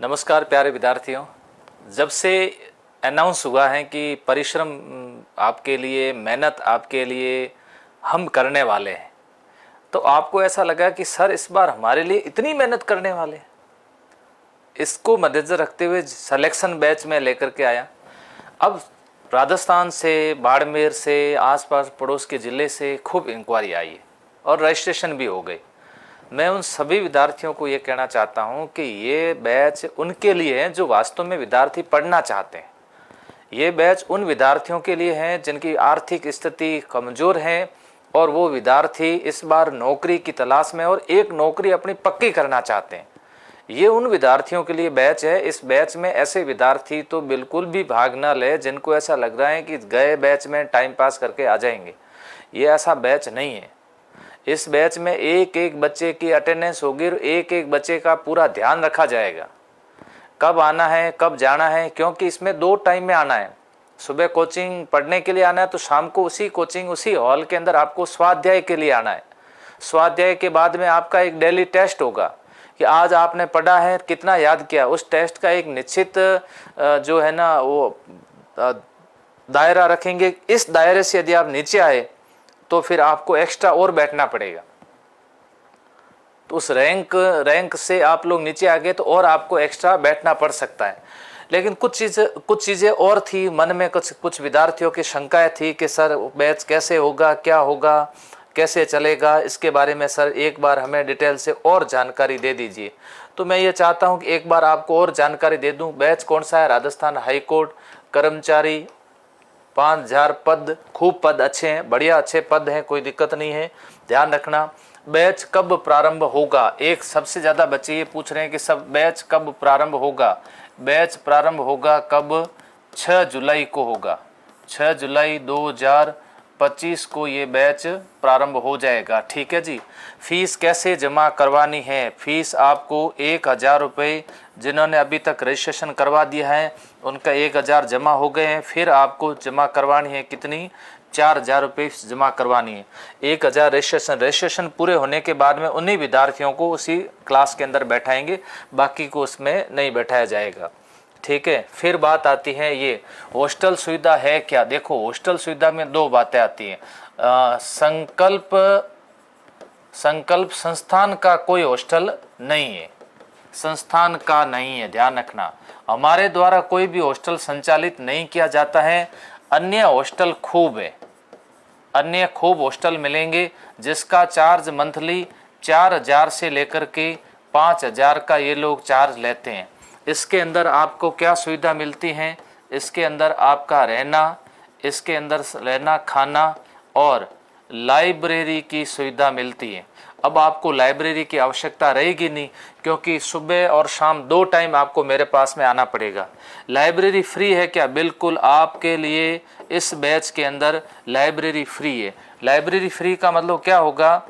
नमस्कार प्यारे विद्यार्थियों। जब से अनाउंस हुआ है कि परिश्रम आपके लिए, मेहनत आपके लिए हम करने वाले हैं, तो आपको ऐसा लगा कि सर इस बार हमारे लिए इतनी मेहनत करने वाले हैं। इसको मद्देनजर रखते हुए सिलेक्शन बैच में लेकर के आया। अब राजस्थान से, बाड़मेर से, आसपास पड़ोस के ज़िले से खूब इंक्वायरी आई है और रजिस्ट्रेशन भी हो गई। मैं उन सभी विद्यार्थियों को ये कहना चाहता हूँ कि ये बैच उनके लिए है जो वास्तव में विद्यार्थी पढ़ना चाहते हैं। ये बैच उन विद्यार्थियों के लिए है जिनकी आर्थिक स्थिति कमज़ोर है और वो विद्यार्थी इस बार नौकरी की तलाश में और एक नौकरी अपनी पक्की करना चाहते हैं। ये उन विद्यार्थियों के लिए बैच है। इस बैच में ऐसे विद्यार्थी तो बिल्कुल भी भाग ना ले जिनको ऐसा लग रहा है कि गए बैच में टाइम पास करके आ जाएंगे। ये ऐसा बैच नहीं है। इस बैच में एक एक बच्चे की अटेंडेंस होगी और एक एक बच्चे का पूरा ध्यान रखा जाएगा, कब आना है, कब जाना है, क्योंकि इसमें 2 टाइम में आना है। सुबह कोचिंग पढ़ने के लिए आना है तो शाम को उसी कोचिंग, उसी हॉल के अंदर आपको स्वाध्याय के लिए आना है। स्वाध्याय के बाद में आपका एक डेली टेस्ट होगा कि आज आपने पढ़ा है, कितना याद किया। उस टेस्ट का एक निश्चित जो है ना वो दायरा रखेंगे। इस दायरे से यदि आप नीचे आए तो फिर आपको एक्स्ट्रा और बैठना पड़ेगा। तो उस रैंक से आप लोग नीचे आ गए तो और आपको एक्स्ट्रा बैठना पड़ सकता है। लेकिन कुछ चीज़ें और थी मन में, कुछ विद्यार्थियों की शंकाएं थी कि सर बैच कैसे होगा, क्या होगा, कैसे चलेगा, इसके बारे में सर एक बार हमें डिटेल से और जानकारी दे दीजिए। तो मैं ये चाहता हूँ कि एक बार आपको और जानकारी दे दूँ। बैच कौन सा है? राजस्थान हाईकोर्ट कर्मचारी 5000 पद, खूब पद अच्छे हैं, बढ़िया अच्छे पद हैं, कोई दिक्कत नहीं है। ध्यान रखना। बैच कब प्रारंभ होगा? एक सबसे ज़्यादा बच्चे ये पूछ रहे हैं कि सब बैच कब प्रारंभ होगा। बैच प्रारंभ होगा कब? 6 जुलाई को होगा। 6 जुलाई 2025 को ये बैच प्रारंभ हो जाएगा। ठीक है जी। फीस कैसे जमा करवानी है? फीस आपको 1000 रुपये, जिन्होंने अभी तक रजिस्ट्रेशन करवा दिया है उनका 1000 जमा हो गए हैं। फिर आपको जमा करवानी है कितनी? 4000 रुपये जमा करवानी है। 1000 रजिस्ट्रेशन पूरे होने के बाद में उन्हीं विद्यार्थियों को उसी क्लास के अंदर बैठाएंगे, बाकी को उसमें नहीं बैठाया जाएगा। ठीक है। फिर बात आती है ये हॉस्टल सुविधा है क्या? देखो, हॉस्टल सुविधा में 2 बातें आती हैं। संकल्प संस्थान का कोई हॉस्टल नहीं है, संस्थान का नहीं है, ध्यान रखना। हमारे द्वारा कोई भी हॉस्टल संचालित नहीं किया जाता है। अन्य हॉस्टल खूब है, अन्य खूब हॉस्टल मिलेंगे जिसका चार्ज मंथली 4000 से लेकर के 5000 का ये लोग चार्ज लेते हैं। इसके अंदर आपको क्या सुविधा मिलती है? इसके अंदर आपका रहना, इसके अंदर रहना, खाना और लाइब्रेरी की सुविधा मिलती है। अब आपको लाइब्रेरी की आवश्यकता रहेगी नहीं, क्योंकि सुबह और शाम 2 टाइम आपको मेरे पास में आना पड़ेगा। लाइब्रेरी फ्री है क्या? बिल्कुल आपके लिए इस बैच के अंदर लाइब्रेरी फ्री है। लाइब्रेरी फ्री का मतलब क्या होगा?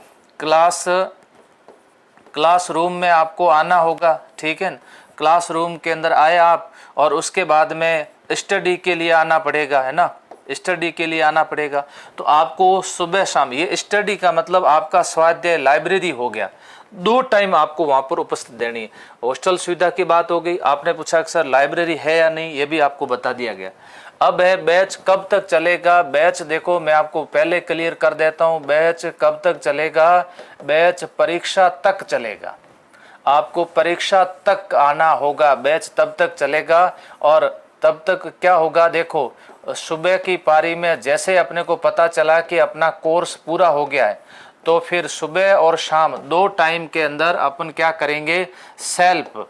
क्लासरूम में आपको आना होगा। ठीक है। क्लासरूम के अंदर आए आप और उसके बाद में स्टडी के लिए आना पड़ेगा, है ना, स्टडी के लिए आना पड़ेगा। तो आपको सुबह शाम, ये स्टडी का मतलब आपका स्वाध्याय लाइब्रेरी हो गया, 2 टाइम आपको वहाँ पर उपस्थित देनी है। हॉस्टल सुविधा की बात हो गई। आपने पूछा कि सर लाइब्रेरी है या नहीं, ये भी आपको बता दिया गया। अब है बैच कब तक चलेगा? बैच देखो मैं आपको पहले क्लियर कर देता हूँ। बैच कब तक चलेगा? बैच परीक्षा तक चलेगा। आपको परीक्षा तक आना होगा, बैच तब तक चलेगा। और तब तक क्या होगा? देखो, सुबह की पारी में जैसे अपने को पता चला कि अपना कोर्स पूरा हो गया है, तो फिर सुबह और शाम 2 टाइम के अंदर अपन क्या करेंगे? सेल्फ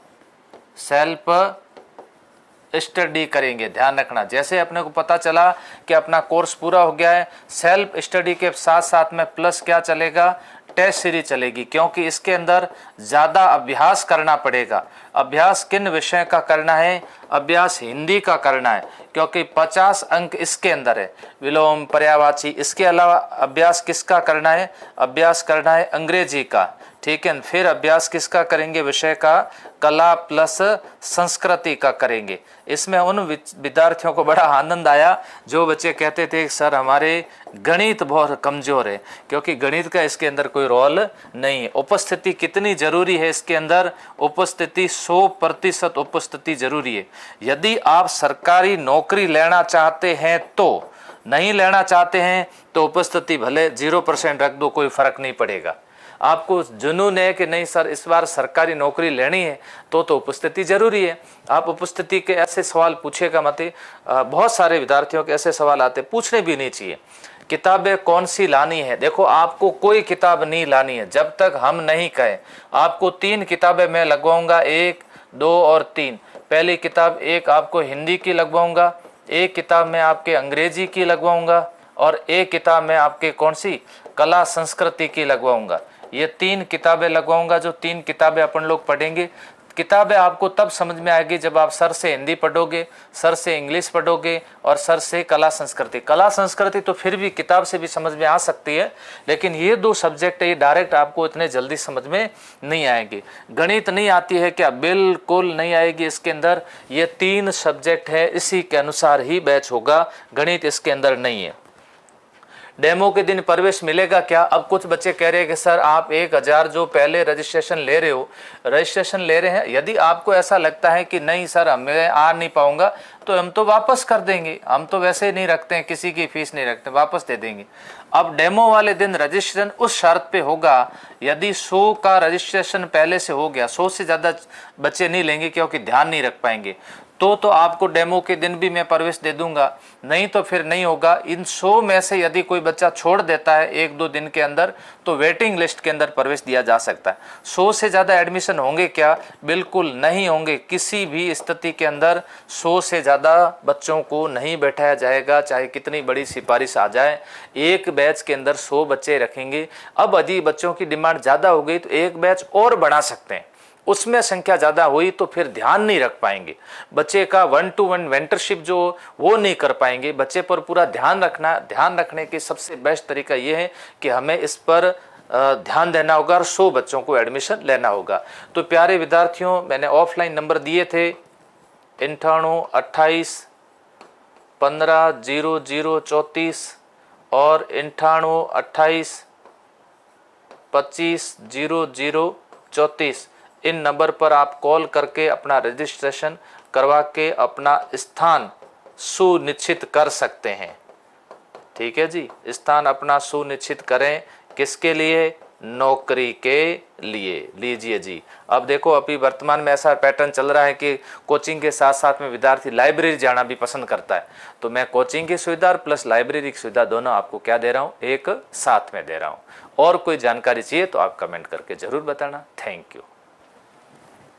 स्टडी करेंगे। ध्यान रखना, जैसे अपने को पता चला कि अपना कोर्स पूरा हो गया है, सेल्फ स्टडी के साथ साथ में प्लस क्या चलेगा? टेस्ट सीरीज चलेगी, क्योंकि इसके अंदर ज़्यादा अभ्यास करना पड़ेगा। अभ्यास किन विषय का करना है? अभ्यास हिंदी का करना है, क्योंकि 50 अंक इसके अंदर है, विलोम पर्यायवाची। इसके अलावा अभ्यास किसका करना है? अभ्यास करना है अंग्रेजी का। ठीक है। फिर अभ्यास किसका करेंगे, विषय का कला प्लस संस्कृति का करेंगे। इसमें उन विद्यार्थियों को बड़ा आनंद आया जो बच्चे कहते थे सर हमारे गणित बहुत कमजोर है, क्योंकि गणित का इसके अंदर कोई रोल नहीं है। उपस्थिति कितनी जरूरी है इसके अंदर, उपस्थिति 100% उपस्थिति जरूरी है। यदि आप सरकारी नौकरी लेना चाहते हैं तो, नहीं लेना चाहते हैं तो उपस्थिति भले 0% रख दो, कोई फर्क नहीं पड़ेगा। आपको जुनून है कि नहीं सर इस बार सरकारी नौकरी लेनी है तो उपस्थिति जरूरी है। आप उपस्थिति के ऐसे सवाल पूछेगा मत। बहुत सारे विद्यार्थियों के ऐसे सवाल आते, पूछने भी नहीं चाहिए। किताबें कौन सी लानी है, देखो आपको कोई किताब नहीं लानी है जब तक हम नहीं कहें। आपको 3 किताबें मैं लगवाऊंगा, 1, 2 और 3। पहली किताब एक आपको हिंदी की लगवाऊंगा, एक किताब मैं आपके अंग्रेजी की लगवाऊंगा और एक किताब मैं आपके कौन सी कला संस्कृति की लगवाऊंगा। ये 3 किताबें लगवाऊंगा, जो 3 किताबें अपन लोग पढ़ेंगे। किताबें आपको तब समझ में आएगी जब आप सर से हिंदी पढ़ोगे, सर से इंग्लिश पढ़ोगे और सर से कला संस्कृति। कला संस्कृति तो फिर भी किताब से भी समझ में आ सकती है, लेकिन ये 2 सब्जेक्ट ये डायरेक्ट आपको इतने जल्दी समझ में नहीं आएंगे। गणित नहीं आती है क्या, बिल्कुल नहीं आएगी इसके अंदर। ये 3 सब्जेक्ट है, इसी के अनुसार ही बैच होगा, गणित इसके अंदर नहीं है। डेमो के दिन प्रवेश मिलेगा क्या। अब कुछ बच्चे कह रहे हैं कि सर आप 1000 जो पहले रजिस्ट्रेशन ले रहे हो, रजिस्ट्रेशन ले रहे हैं, यदि आपको ऐसा लगता है कि नहीं सर मैं आ नहीं पाऊंगा तो हम तो वापस कर देंगे, हम तो वैसे नहीं रखते हैं, किसी की फीस नहीं रखते, वापस दे देंगे। अब डेमो वाले दिन रजिस्ट्रेशन उस शर्त पे होगा यदि 100 का रजिस्ट्रेशन पहले से हो गया, 100 से ज़्यादा बच्चे नहीं लेंगे क्योंकि ध्यान नहीं रख पाएंगे, तो आपको डेमो के दिन भी मैं प्रवेश दे दूंगा, नहीं तो फिर नहीं होगा। इन 100 में से यदि कोई बच्चा छोड़ देता है 1-2 दिन के अंदर तो वेटिंग लिस्ट के अंदर प्रवेश दिया जा सकता है। 100 से ज़्यादा एडमिशन होंगे क्या, बिल्कुल नहीं होंगे। किसी भी स्थिति के अंदर 100 से ज़्यादा बच्चों को नहीं बैठाया जाएगा, चाहे कितनी बड़ी सिफारिश आ जाए। एक बैच के अंदर 100 बच्चे रखेंगे। अब यदि बच्चों की डिमांड ज़्यादा हो गई तो एक बैच और बढ़ा सकते हैं, उसमें संख्या ज़्यादा हुई तो फिर ध्यान नहीं रख पाएंगे, बच्चे का 1-to-1 मेंटरशिप जो वो नहीं कर पाएंगे। बच्चे पर पूरा ध्यान रखना, ध्यान रखने के सबसे बेस्ट तरीका ये है कि हमें इस पर ध्यान देना होगा और 100 बच्चों को एडमिशन लेना होगा। तो प्यारे विद्यार्थियों, मैंने ऑफलाइन नंबर दिए थे 98 28 15 00 34 और 98 28 25 00 34। इन नंबर पर आप कॉल करके अपना रजिस्ट्रेशन करवा के अपना स्थान सुनिश्चित कर सकते हैं। ठीक है जी, स्थान अपना सुनिश्चित करें, किसके लिए, नौकरी के लिए। लीजिए जी, अब देखो अभी वर्तमान में ऐसा पैटर्न चल रहा है कि कोचिंग के साथ साथ में विद्यार्थी लाइब्रेरी जाना भी पसंद करता है, तो मैं कोचिंग की सुविधा प्लस लाइब्रेरी की सुविधा दोनों आपको क्या दे रहा हूँ, एक साथ में दे रहा हूँ। और कोई जानकारी चाहिए तो आप कमेंट करके जरूर बताना। Thank you.